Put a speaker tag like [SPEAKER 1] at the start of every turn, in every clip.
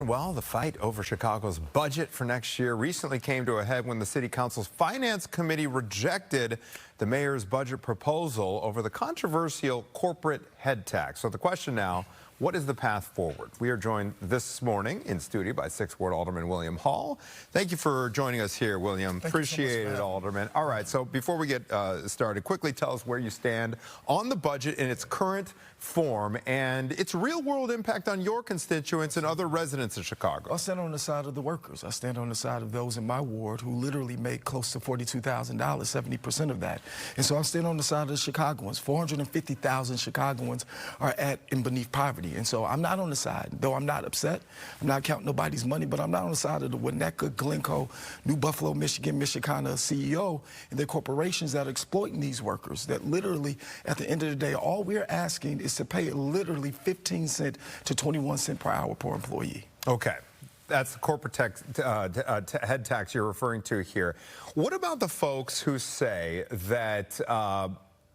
[SPEAKER 1] Well, the fight over Chicago's budget for next year recently came to a head when the City Council's Finance Committee rejected the mayor's budget proposal over the controversial corporate head tax. So the question now, what is the path forward? We are joined this morning in studio by 6th Ward Alderman William Hall. Thank you for joining us here, William. Appreciate it, Alderman. All right, so before we get started, quickly tell us where you stand on the budget in its current form and its real-world impact on your constituents and other residents of Chicago.
[SPEAKER 2] I stand on the side of the workers. I stand on the side of those in my ward who literally make close to $42,000, 70% of that. And so I stand on the side of the Chicagoans. 450,000 Chicagoans are at and beneath poverty. And so I'm not on the side, though I'm not upset. I'm not counting nobody's money, but I'm not on the side of the Winnetka, Glencoe, New Buffalo, Michigan, Michicana CEO and their corporations that are exploiting these workers, that literally, at the end of the day, all we're asking is to pay literally 15 cents to 21 cents per hour per employee.
[SPEAKER 1] Okay. That's the corporate head tax you're referring to here. What about the folks who say that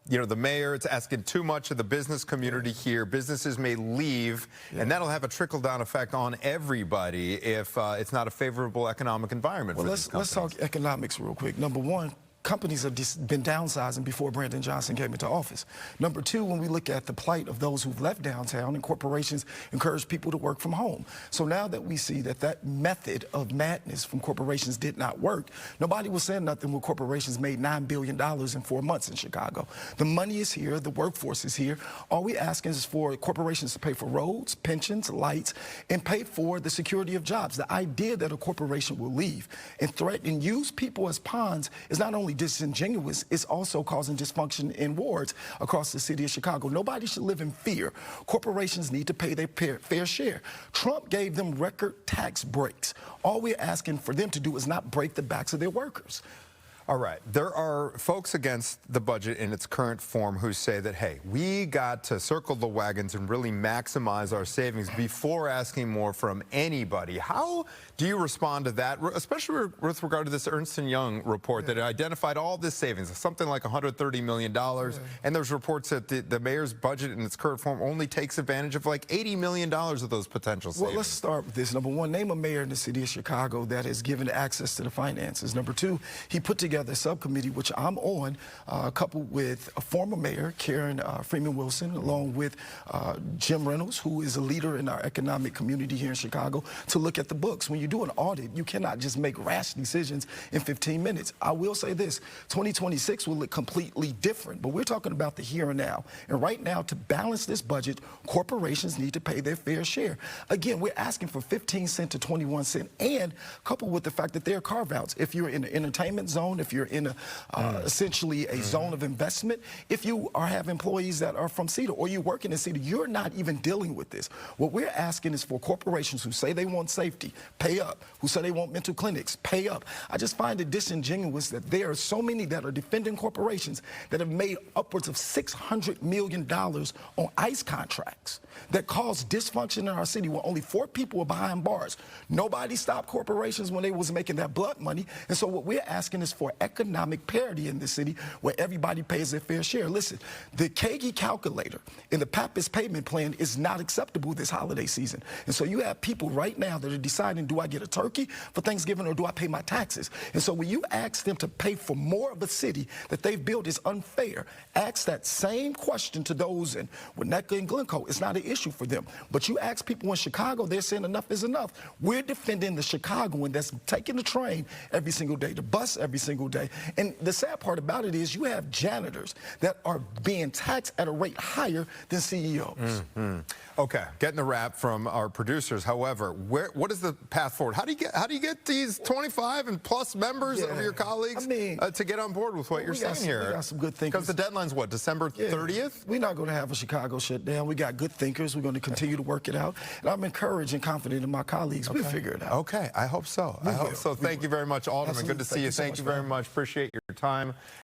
[SPEAKER 1] you know, the mayor is asking too much of the business community here. Businesses may leave, and that'll have a trickle-down effect on everybody if it's not a favorable economic environment for these companies.
[SPEAKER 2] Let's talk economics real quick. Number one, companies have just been downsizing before Brandon Johnson came into office. Number two, when we look at the plight of those who've left downtown, and corporations encourage people to work from home. So now that we see that that method of madness from corporations did not work, nobody was saying nothing when corporations made $9 billion in 4 months in Chicago. The money is here, the workforce is here. All we asking is for corporations to pay for roads, pensions, lights, and pay for the security of jobs. The idea that a corporation will leave and threaten and use people as pawns is not only disingenuous, it's also causing dysfunction in wards across the city of Chicago. Nobody should live in fear. Corporations need to pay their fair share. Trump gave them record tax breaks. All we're asking for them to do is not break the backs of their workers.
[SPEAKER 1] All right. There are folks against the budget in its current form who say that, hey, we got to circle the wagons and really maximize our savings before asking more from anybody. How do you respond to that, especially with regard to this Ernst & Young report that identified all this savings, something like $130 million, and there's reports that the mayor's budget in its current form only takes advantage of like $80 million of those potential savings?
[SPEAKER 2] Well, let's start with this. Number one, name a mayor in the city of Chicago that has given access to the finances. Number two, he put together a subcommittee, which I'm on, coupled with a former mayor, Karen Freeman Wilson, along with Jim Reynolds, who is a leader in our economic community here in Chicago, to look at the books. When you do an audit, you cannot just make rash decisions in 15 minutes. I will say this, 2026 will look completely different, but we're talking about the here and now. And right now, to balance this budget, corporations need to pay their fair share. Again, we're asking for 15 cents to 21 cents, and coupled with the fact that there are carve-outs. If you're in the entertainment zone, if you're in essentially a zone of investment, if you have employees that are from Cedar or you work in Cedar, you're not even dealing with this. What we're asking is for corporations who say they want safety, pay up, who say they want mental clinics, pay up. I just find it disingenuous that there are so many that are defending corporations that have made upwards of $600 million on ICE contracts that cause dysfunction in our city where only 4 people were behind bars. Nobody stopped corporations when they was making that blood money. And so what we're asking is for economic parity in the city where everybody pays their fair share. Listen, the KG calculator in the Pappas payment plan is not acceptable this holiday season. And so you have people right now that are deciding, do I get a turkey for Thanksgiving or do I pay my taxes? And so when you ask them to pay for more of a city that they've built is unfair, ask that same question to those in Winnetka and Glencoe. It's not an issue for them. But you ask people in Chicago, they're saying enough is enough. We're defending the Chicagoan that's taking the train every single day, the bus every single day. And the sad part about it is you have janitors that are being taxed at a rate higher than CEOs.
[SPEAKER 1] Okay, getting the wrap from our producers. However, what is the path forward? How do you get these 25 and plus members of your colleagues to get on board with what you're saying here?
[SPEAKER 2] We got some good thinkers.
[SPEAKER 1] Because the deadline's what, December 30th?
[SPEAKER 2] We're not going to have a Chicago shutdown. We got good thinkers. We're going to continue to work it out. And I'm encouraged and confident in my colleagues. We'll figure it out.
[SPEAKER 1] Okay, I hope so. I hope so. Thank you very much, Alderman. Good to see you. Thank you very much. Appreciate your time.